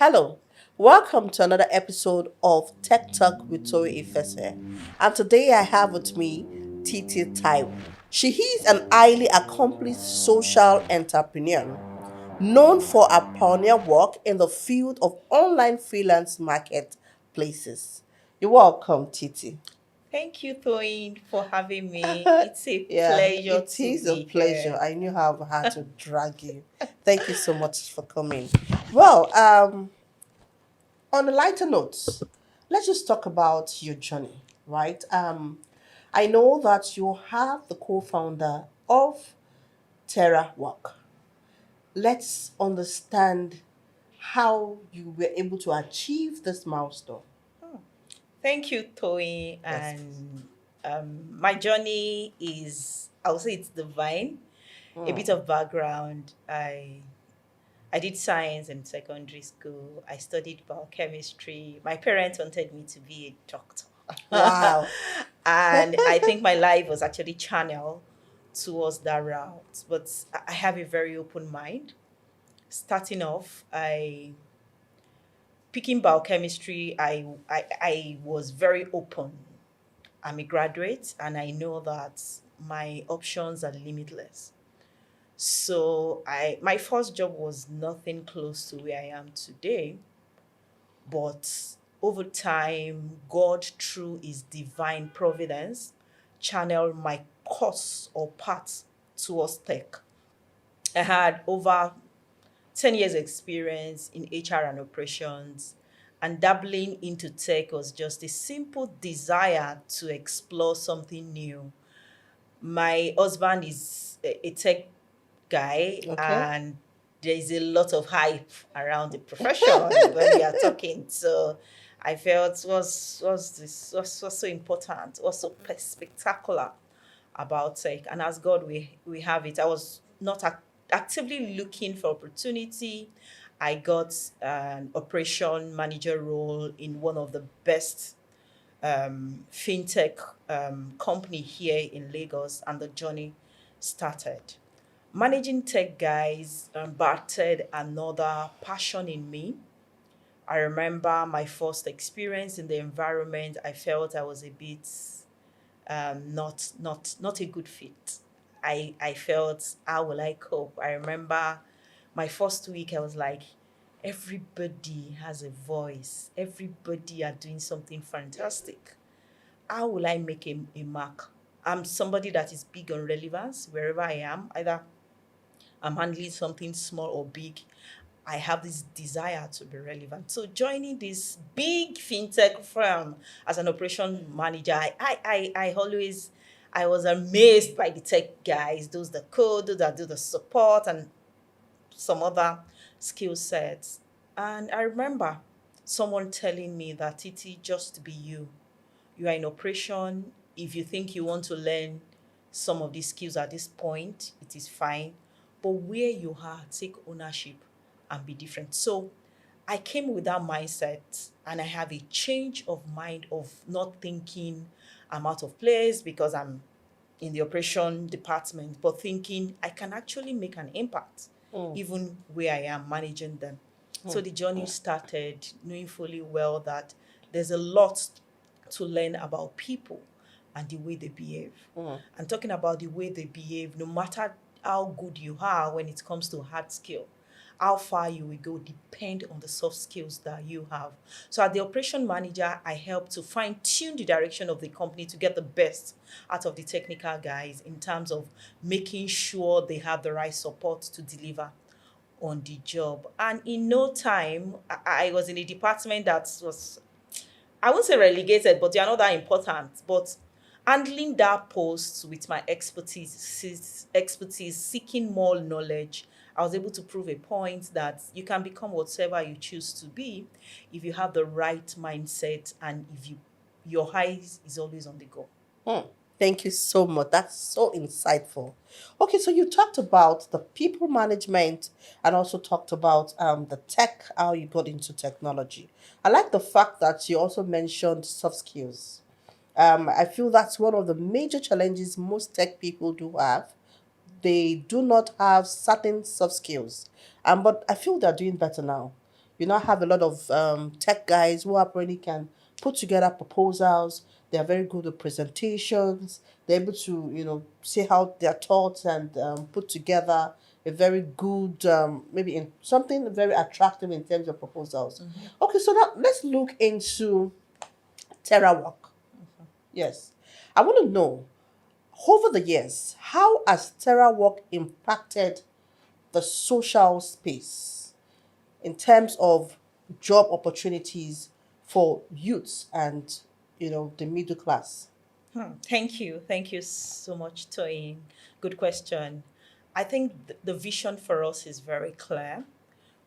Hello, welcome to another episode of Tech Talk with Tori Ifese. And today I have with me Titi Taiwo. She is an highly accomplished social entrepreneur known for her pioneer work in the field of online freelance marketplaces. You're welcome, Titi. Thank you, Toyin, for having me. It's a Yeah, pleasure it to is a be pleasure. here. I knew how I had to drag you. Thank you so much for coming. Well, on a lighter note, let's just talk about your journey, right? I know that you are the co-founder of Terawork. Let's understand how you were able to achieve this milestone. Oh, thank you, Toyin. Yes, please. And my journey is, I would say it's divine. A bit Hmm. of background. I did science in secondary school. I studied biochemistry. My parents wanted me to be a doctor. Wow. And I think my life was actually channeled towards that route. But I have a very open mind. Starting off, I picking biochemistry, I was very open. I'm a graduate and I know that my options are limitless. So I my first job was nothing close to where I am today, but over time, God through his divine providence channeled my course or path towards tech. I had over 10 years experience in HR and operations, and dabbling into tech was just a simple desire to explore something new. My husband is a tech guy, Okay. and there's a lot of hype around the profession when we are talking. So I felt was so important, was so spectacular about tech. And as God, we have it. I was not actively looking for opportunity. I got an operation manager role in one of the best fintech company here in Lagos, and the journey started. Managing tech guys battered another passion in me. I remember my first experience in the environment. I felt I was a bit not a good fit. I felt, how will I cope? I remember my first week I was like, everybody has a voice. Everybody are doing something fantastic. How will I make a mark? I'm somebody that is big on relevance wherever I am. Either I'm handling something small or big, I have this desire to be relevant. So joining this big fintech firm as an operation manager, I always I was amazed by the tech guys, those that code, those that do the support and some other skill sets. And I remember someone telling me that Titi, just be you. You are in operation. If you think you want to learn some of these skills at this point, it is fine. But where you are, take ownership and be different. So I came with that mindset and I have a change of mind of not thinking I'm out of place because I'm in the operation department, but thinking I can actually make an impact Mm, even where I am managing them. So mm, the journey started knowing fully well that there's a lot to learn about people and the way they behave. mm. And talking about the way they behave, no matter how good you are when it comes to hard skill, how far you will go depend on the soft skills that you have. So as the operation manager, I help to fine tune the direction of the company to get the best out of the technical guys in terms of making sure they have the right support to deliver on the job. And in no time, I was in a department that was, I won't say relegated, but they are not that important. But handling that post with my expertise, seeking more knowledge, I was able to prove a point that you can become whatever you choose to be if you have the right mindset and if your eyes is always on the goal. Hmm. Thank you so much. That's so insightful. Okay, so you talked about the people management and also talked about the tech, how you got into technology. I like the fact that you also mentioned soft skills. I feel that's one of the major challenges most tech people do have. They do not have certain soft skills. But I feel they're doing better now. You now have a lot of tech guys who apparently can put together proposals. They are very good at presentations. They're able to, say how their thoughts and put together a very good, maybe in something very attractive in terms of proposals. Okay, so now let's look into TerraWork. Yes, I want to know over the years, how has TerraWork impacted the social space in terms of job opportunities for youths and the middle class? Thank you. Thank you so much, Toyin. Good question. I think the vision for us is very clear,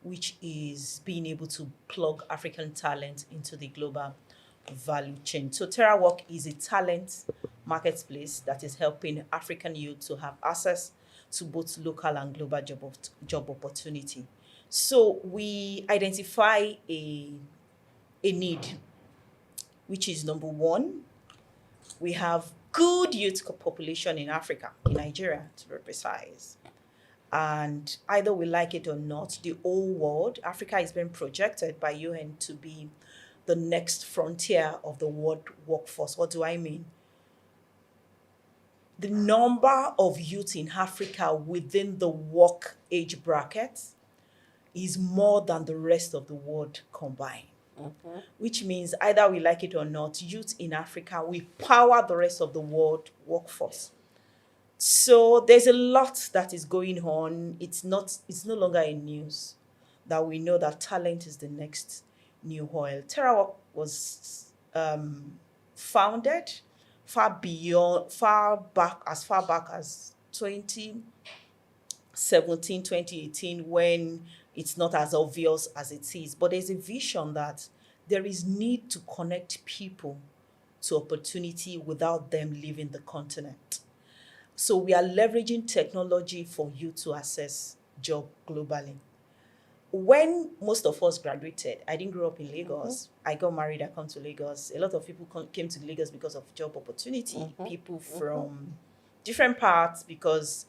which is being able to plug African talent into the global value chain. So TerraWork is a talent marketplace that is helping African youth to have access to both local and global job opportunity. So we identify a need, which is number one, we have good youth population in Africa, in Nigeria to be precise. And either we like it or not, the whole world, Africa is being projected by UN to be the next frontier of the world workforce. What do I mean? The number of youth in Africa within the work age bracket is more than the rest of the world combined. Which means either we like it or not, youth in Africa will power the rest of the world workforce. So there's a lot that is going on. It's no longer a news that we know that talent is the next new oil. TerraWork was founded far back as 2017, 2018, when it's not as obvious as it is. But there's a vision that there is need to connect people to opportunity without them leaving the continent. So we are leveraging technology for you to access job globally. When most of us graduated, I didn't grow up in Lagos. I got married, I come to Lagos. A lot of people came to Lagos because of job opportunity. People from different parts, because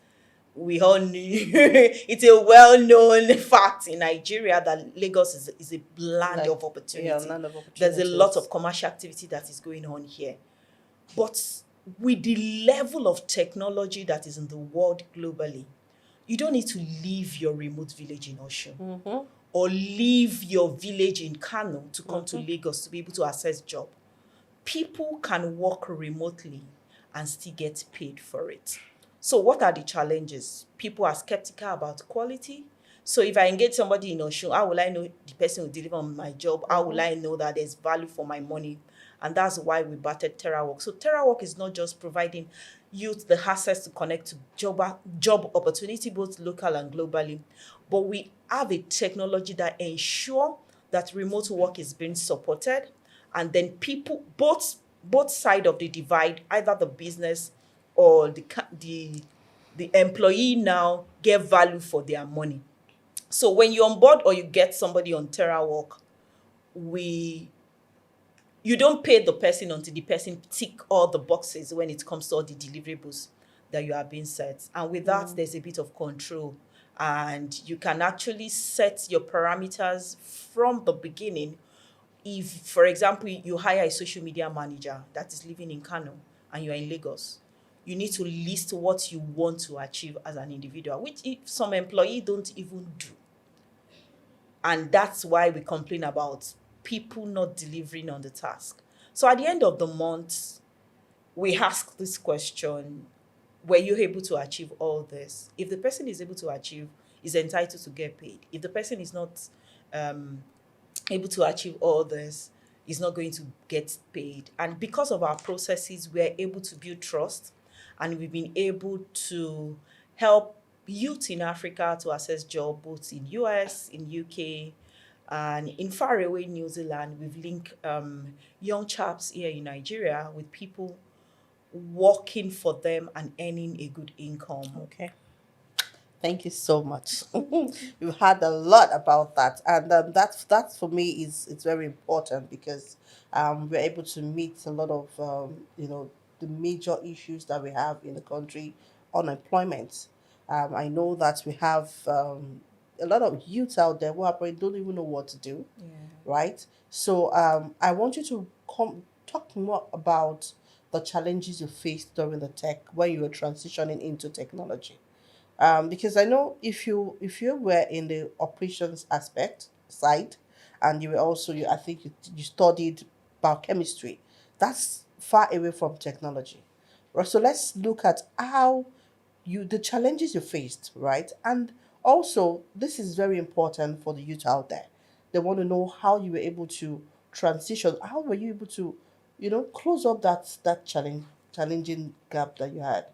we all knew it's a well-known fact in Nigeria that Lagos is a land of opportunity. Yeah, land of There's a lot opportunities. of commercial activity that is going on here. But with the level of technology that is in the world globally, you don't need to leave your remote village in Osun or leave your village in Kano to come to Lagos to be able to access job. People can work remotely and still get paid for it. So what are the challenges? People are skeptical about quality. So if I engage somebody in Osun, how will I know the person will deliver on my job? How will I know that there's value for my money? And that's why we batted TerraWork. So TerraWork is not just providing youth the access to connect to job opportunity, both local and globally, but we have a technology that ensure that remote work is being supported, and then people, both side of the divide, either the business or the employee, now get value for their money. So when you onboard or you get somebody on TerraWork, we you don't pay the person until the person tick all the boxes when it comes to all the deliverables that you are being set. And with that, there's a bit of control. And you can actually set your parameters from the beginning. If, for example, you hire a social media manager that is living in Kano and you're in Lagos, you need to list what you want to achieve as an individual, which some employees don't even do. And that's why we complain about people not delivering on the task. So at the end of the month, we ask this question: were you able to achieve all this? If the person is able to achieve, is entitled to get paid. If the person is not um, able to achieve all this, is not going to get paid. And because of our processes, we're able to build trust, and we've been able to help youth in Africa to access job both in US, in UK, and in faraway New Zealand. We've linked young chaps here in Nigeria with people working for them and earning a good income. Okay. Thank you so much. You've had a lot about that, and that's for me is it's very important because we're able to meet a lot of the major issues that we have in the country, unemployment. I know that we have a lot of youths out there who apparently don't even know what to do, Yeah. right? So I want you to talk more about the challenges you faced during the tech when you were transitioning into technology. Because I know if you were in the operations aspect side, and you were also I think you studied biochemistry, that's far away from technology. Right. So let's look at how the challenges you faced, right? And also, this is very important for the youth out there. They want to know how you were able to transition. How were you able to, close up that challenging gap that you had?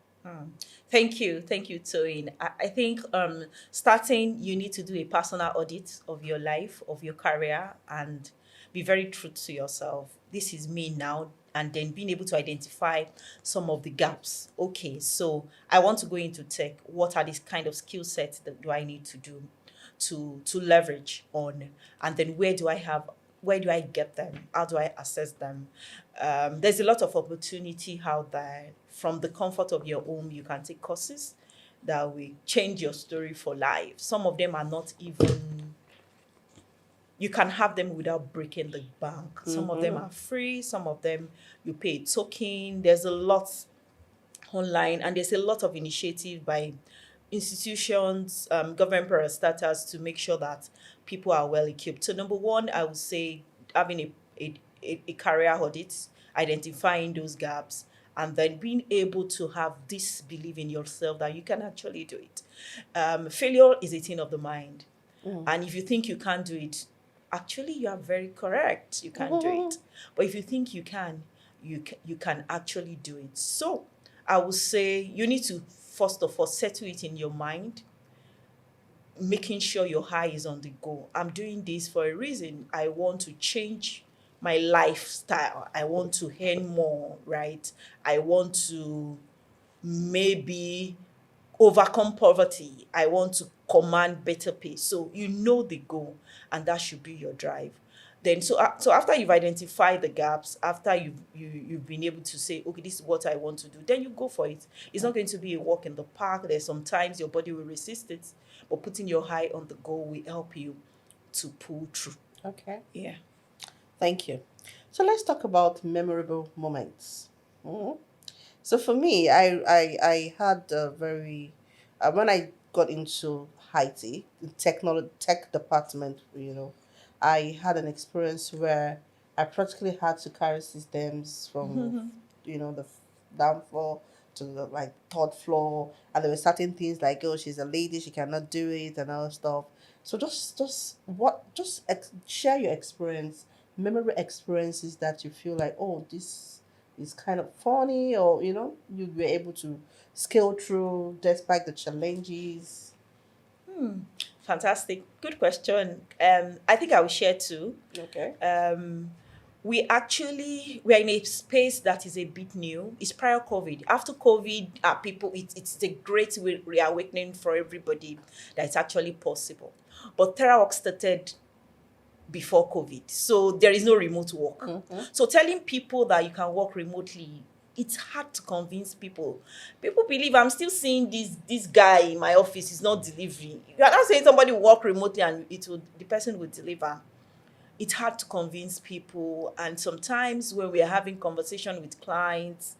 Thank you, Toyin. I think starting, you need to do a personal audit of your life, of your career, and be very true to yourself. This is me now, and then being able to identify some of the gaps. Okay, so I want to go into tech. What are these kind of skill sets that do I need to do to leverage on, and then where do I get them? How do I assess them? There's a lot of opportunity out there. From the comfort of your home, you can take courses that will change your story for life. Some of them are not even, you can have them without breaking the bank. Some of them Mm-hmm. are free, some of them you pay a token. There's a lot online, and there's a lot of initiative by institutions, government parastatals to make sure that people are well equipped. So number one, I would say having a career audit, identifying those gaps, and then being able to have this belief in yourself that you can actually do it. Failure is a thing of the mind. Mm. And if you think you can't do it, actually you are very correct. You can't do it. But if you think you can, you can actually do it. So I would say you need to first of all settle it in your mind, making sure your eye is on the goal. I'm doing this for a reason. I want to change my lifestyle. I want to earn more, right? I want to maybe overcome poverty. I want to command better pay. So you know the goal, and that should be your drive. Then so after you've identified the gaps, after you've been able to say, okay, this is what I want to do, then you go for it. It's not going to be a walk in the park. There's sometimes your body will resist it, but putting your eye on the goal will help you to pull through. Okay. Yeah. Thank you. So let's talk about memorable moments. Mhm. So for me, I had a very when I got into IT, the technology tech department, I had an experience where I practically had to carry systems from the down floor to the like third floor, and there were certain things like, oh, she's a lady, she cannot do it, and other stuff. So share your experience, memorable experiences that you feel like, oh, this is kind of funny, or you were able to scale through despite the challenges. Fantastic. Good question. I think I will share two. Okay. We're in a space that is a bit new. It's prior COVID. After COVID, people, it's a great reawakening for everybody that it's actually possible. But Terawork started before COVID, so there is no remote work. Mm-hmm. So telling people that you can work remotely, it's hard to convince people. People believe I'm still seeing this guy in my office is not delivering. You are not saying somebody will work remotely and the person will deliver. It's hard to convince people, and sometimes when we are having conversation with clients,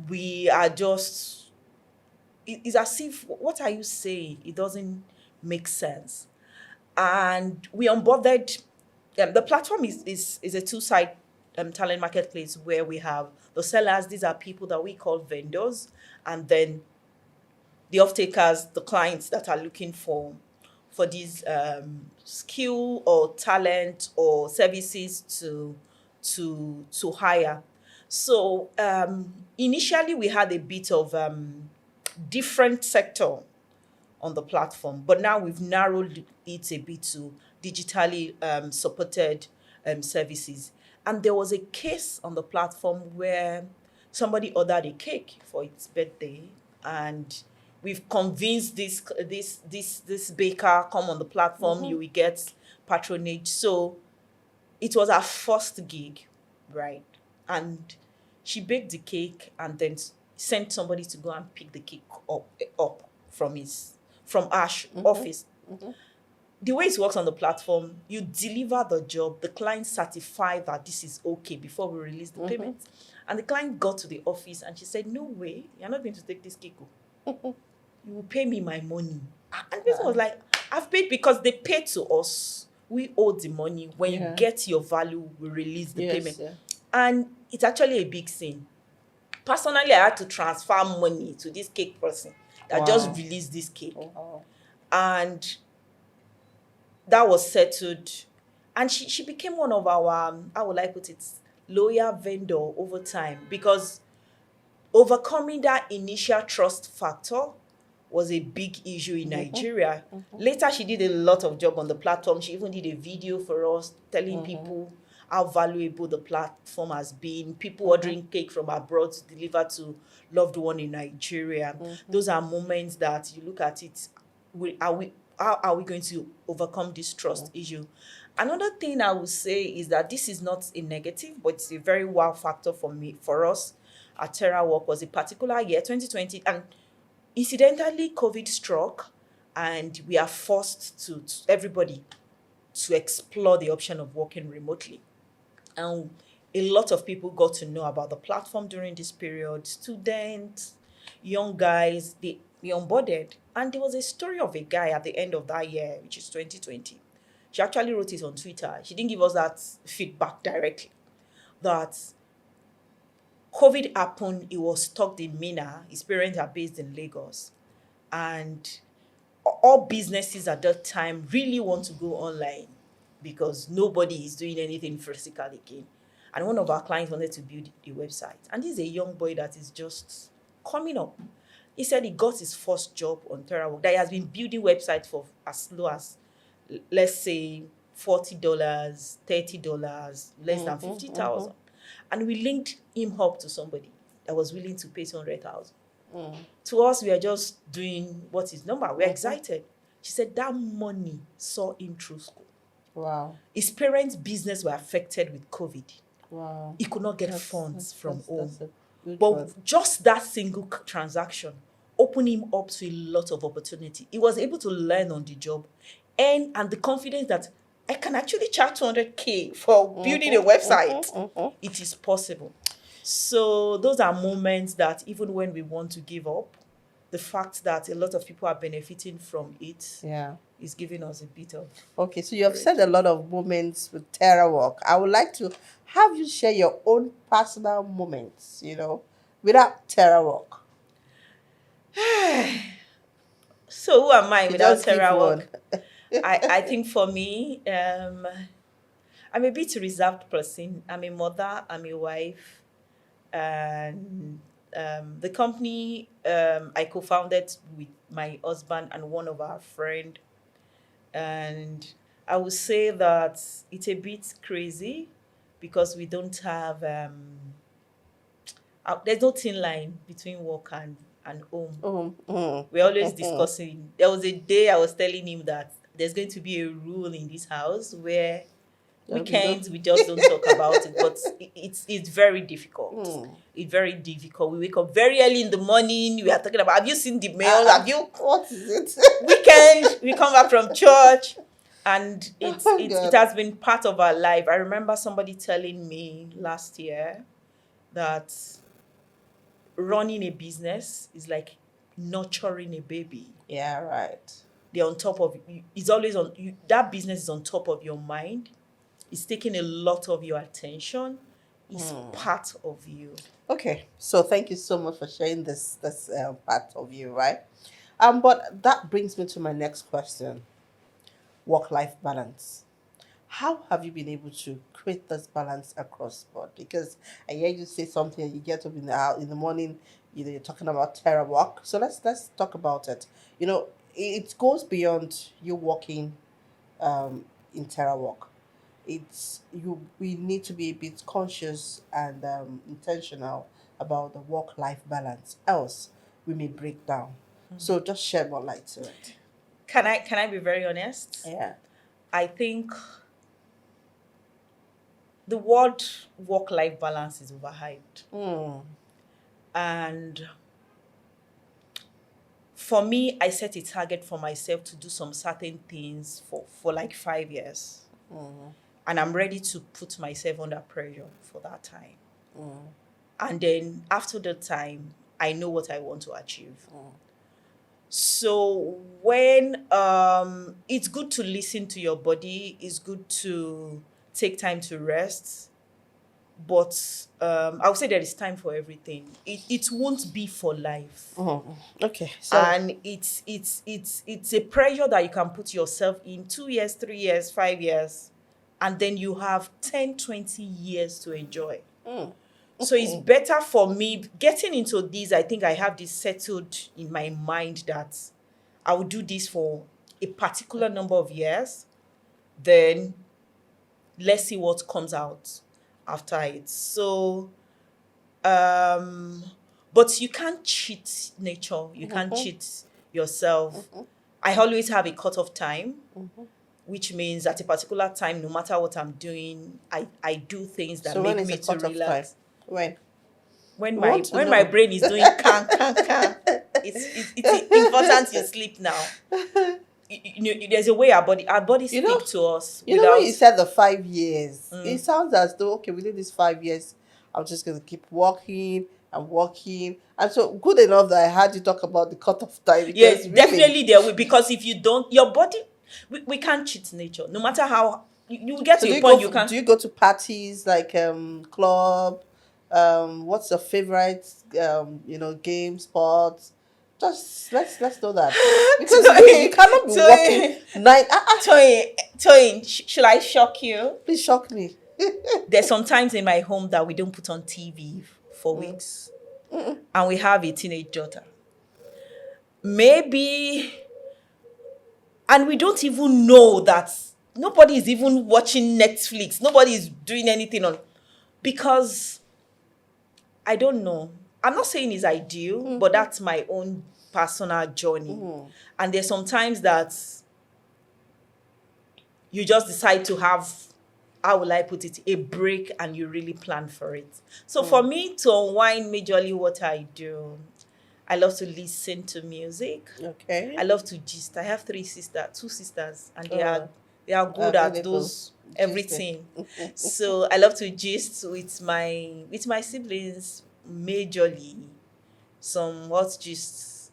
we are just it's as if, what are you saying? It doesn't make sense. And we onboarded the platform is a two-side talent marketplace where we have the sellers. These are people that we call vendors, and then the off-takers, the clients that are looking for these skill or talent or services to hire. So initially we had a bit of different sector on the platform, but now we've narrowed it a bit to digitally supported services. And there was a case on the platform where somebody ordered a cake for its birthday, and we've convinced this baker, come on the platform, Mm-hmm. you will get patronage. So it was our first gig, right? And she baked the cake and then sent somebody to go and pick the cake up from our Mm-hmm. office. Mm-hmm. the way it works on the platform, you deliver the job, the client certify that this is okay before we release the payment. And the client got to the office and she said, no way, you're not going to take this cake. You will pay me my money. And the person was like, I've paid because they paid to us. We owe the money. When you get your value, we release the payment. Yeah. And it's actually a big sin. Personally, I had to transfer money to this cake person that just released this cake. And that was settled. And she became one of our, how would I put it, loyal vendor over time, because overcoming that initial trust factor was a big issue in Nigeria. Later, she did a lot of job on the platform. She even did a video for us telling people how valuable the platform has been. People ordering cake from abroad to deliver to loved one in Nigeria. Those are moments that you look at it. How are we going to overcome this trust issue? Another thing I would say is that this is not a negative, but it's a very wow factor for us at Terawork. Was a particular year, 2020, and incidentally, COVID struck, and we are forced to everybody to explore the option of working remotely. And a lot of people got to know about the platform during this period. Students, young guys, they onboarded. And there was a story of a guy at the end of that year, which is 2020. She actually wrote it on Twitter. She didn't give us that feedback directly. That COVID happened, he was stuck in Mina. His parents are based in Lagos. And all businesses at that time really want to go online because nobody is doing anything physical again. And one of our clients wanted to build a website. And this is a young boy that is just coming up. He said he got his first job on Terawork, that he has been building websites for as low as, let's say, $40, $30, less than 50,000. And we linked him up to somebody that was willing to pay 200,000. To us, we are just doing what is normal. We're excited. She said that money saw him through school. Wow. His parents' business were affected with COVID. Wow. He could not get funds from home. But just that single transaction opened him up to a lot of opportunity. He was able to learn on the job and the confidence that I can actually charge 200K for building a website. It is possible. So those are moments that even when we want to give up, the fact that a lot of people are benefiting from it is giving us a bit of... Okay, so you have said a lot of moments with Terawork. I would like to have you share your own personal moments, without Terawork. So who am I without Just give Terawork? one. I think for me, I'm a bit reserved person. I'm a mother, I'm a wife, and the company I co-founded with my husband and one of our friend, and I would say that it's a bit crazy because we don't have there's no thin line between work and home. We're always discussing. There was a day I was telling him that there's going to be a rule in this house where weekends we just don't talk about it, but it's very difficult. It's very difficult. We wake up very early in the morning. We are talking about, have you seen the mail? Have you? What is it? Weekend we come back from church, and it has been part of our life. I remember somebody telling me last year that running a business is like nurturing a baby. Yeah, right. They're on top of you. It's always on you. That business is on top of your mind. It's taking a lot of your attention. It's part of you. Okay, so thank you so much for sharing this part of you, right? But that brings me to my next question: work-life balance. How have you been able to create this balance across board? Because I hear you say something, you get up in the morning, you're talking about Terawork. So let's talk about it. It goes beyond you working in Terawork. We need to be a bit conscious and intentional about the work-life balance. Else, we may break down. So just shed more light to it. Can I be very honest? Yeah. I think the word work-life balance is overhyped. And for me, I set a target for myself to do some certain things for like 5 years. And I'm ready to put myself under pressure for that time. And then after the time, I know what I want to achieve. So when it's good to listen to your body, it's good to take time to rest. But I would say there is time for everything. It won't be for life. Okay, so And it's a pressure that you can put yourself in 2 years, 3 years, 5 years, and then you have 10, 20 years to enjoy. So it's better for me getting into this. I think I have this settled in my mind that I will do this for a particular number of years. Then let's see what comes out after it. So, but you can't cheat nature. You can't cheat yourself. I always have a cutoff time, which means at a particular time, no matter what I'm doing, I do things that so when make is me the to cutoff time? relax. When? When We my want to when my know. brain is doing can, it's important you sleep now. There's a way our body You know, speak to us you know when without. you said the 5 years, it sounds as though okay, within these 5 years, I'm just gonna keep walking and walking. And so good enough that I had you talk about the cutoff time Yeah, because really. definitely there will, because if you don't, your body, we can't cheat nature. No matter how you will get So to a point you do can. you go to parties like club? What's your favorite game, sports? Just let's know that because you cannot be walking nine. Toyin, should I shock you? Please shock me. There's sometimes in my home that we don't put on TV for weeks, and we have a teenage daughter. Maybe, and we don't even know that nobody is even watching Netflix. Nobody is doing anything on, because I don't know. I'm not saying it's ideal, but that's my own personal journey. And there's sometimes that you just decide to have, how will I put it, a break, and you really plan for it. So for me to unwind, majorly what I do, I love to listen to music. Okay. I love to gist. I have two sisters, and Uh, they are good at Available. those Tuesday. everything. So I love to gist with my siblings, majorly some what gists.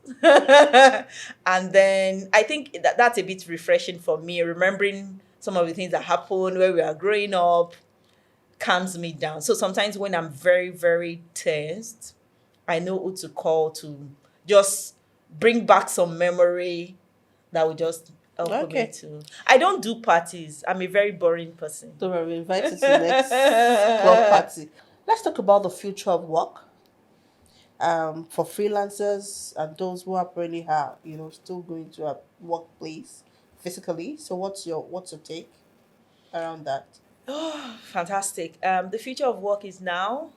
And then I think that's a bit refreshing for me, remembering some of the things that happened where we are growing up calms me down. So sometimes when I'm very, very tensed, I know who to call to just bring back some memory that will just help me Okay. to. I don't do parties. I'm a very boring person. So we're invited to next club party. Let's talk about the future of work. For freelancers and those who are apparently have still going to a workplace physically. So what's your take around that? Fantastic. The future of work is now,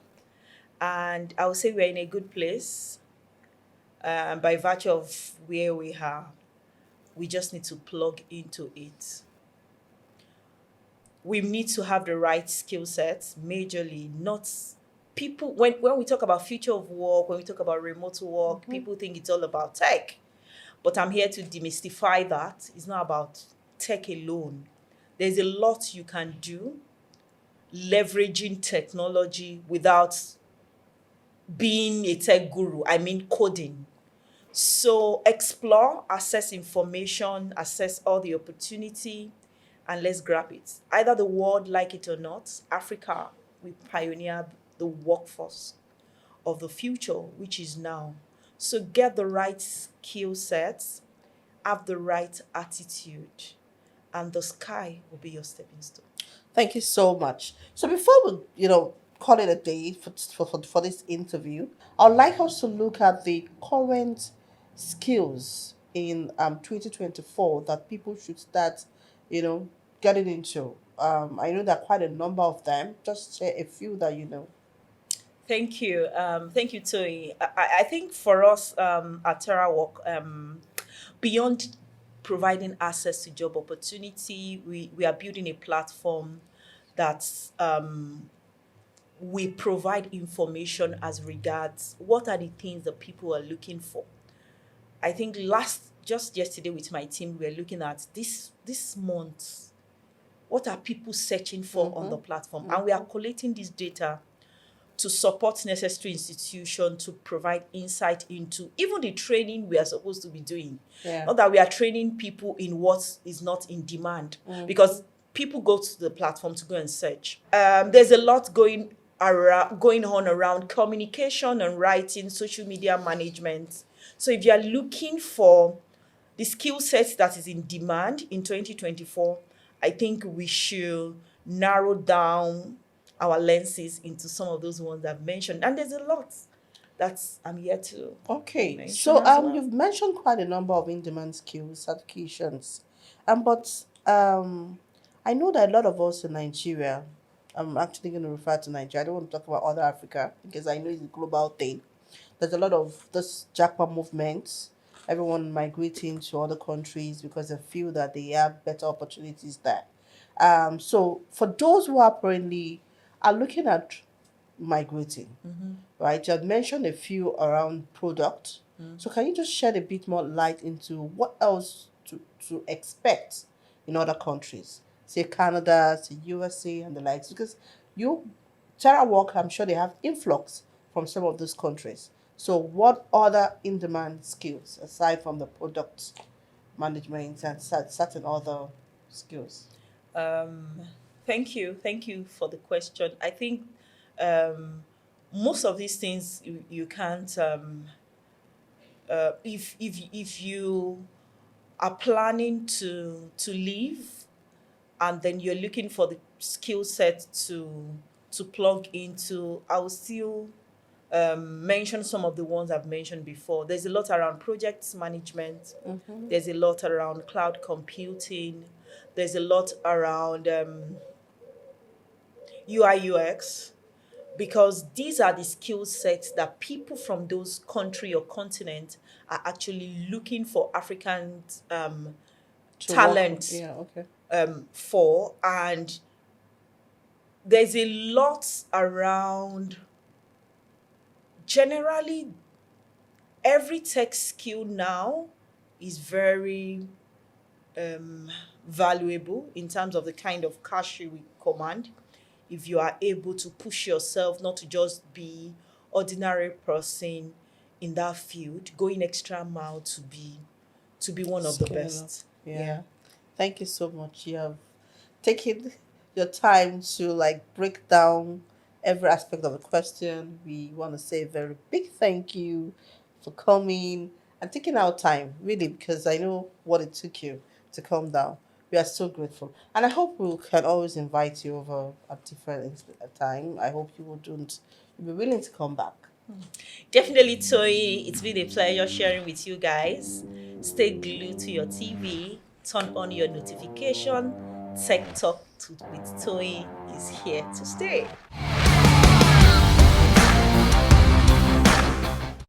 and I would say we're in a good place by virtue of where we are. We just need to plug into it. We need to have the right skill sets, majorly, not people. When we talk about future of work, when we talk about remote work, people think it's all about tech. But I'm here to demystify that. It's not about tech alone. There's a lot you can do leveraging technology without being a tech guru. I mean, coding. So explore, assess information, assess all the opportunity, and let's grab it. Either the world like it or not, Africa, we pioneered the workforce of the future, which is now. So get the right skill sets, have the right attitude, and the sky will be your stepping stone. Thank you so much. So before we, call it a day for this interview, I'd like us to look at the current skills in 2024 that people should start, you know, getting into. I know there are quite a number of them. Just share a few that you know. Thank you, Toy. I think for us at Terawork, beyond providing access to job opportunity, we are building a platform that we provide information as regards what are the things that people are looking for. I think just yesterday with my team, we were looking at this month. What are people searching for on the platform? And we are collating this data to support necessary institution to provide insight into even the training we are supposed to be doing. Yeah. Not that we are training people in what is not in demand, because people go to the platform to go and search. There's a lot going on around communication and writing, social media management. So if you are looking for the skill set that is in demand in 2024, I think we should narrow down our lenses into some of those ones I've mentioned. And there's a lot that I'm here to Okay, mention so as well. you've mentioned quite a number of in-demand skills, certifications, but I know that a lot of us in Nigeria, I'm actually going to refer to Nigeria. I don't want to talk about other Africa because I know it's a global thing. There's a lot of this jackpot movement, everyone migrating to other countries because they feel that they have better opportunities there. So for those who apparently are looking at migrating, right? You had mentioned a few around product. So can you just shed a bit more light into what else to expect in other countries? Say Canada, say USA and the likes. Because you Terawork, I'm sure they have influx from some of those countries. So what other in-demand skills aside from the product management and certain other skills? Thank you for the question. I think most of these things you can't if you are planning to leave and then you're looking for the skill set to plug into, I'll still mention some of the ones I've mentioned before. There's a lot around project management. There's a lot around cloud computing. There's a lot around UI UX, because these are the skill sets that people from those country or continent are actually looking for African To work- talent Yeah, okay. for. And there's a lot around, generally every tech skill now is very valuable in terms of the kind of cash you will command if you are able to push yourself not to just be ordinary person in that field, going extra mile to be one of the Scale up. best. Yeah. Thank you so much. You have taken your time to like break down every aspect of the question. We want to say a very big thank you for coming and taking our time, really, because I know what it took you to come down. We are so grateful. And I hope we can always invite you over at different time. I hope you wouldn't you'll be willing to come back. Definitely, Toy. It's been a pleasure sharing with you guys. Stay glued to your TV, turn on your notification. Tech Talk with Toy is here to stay.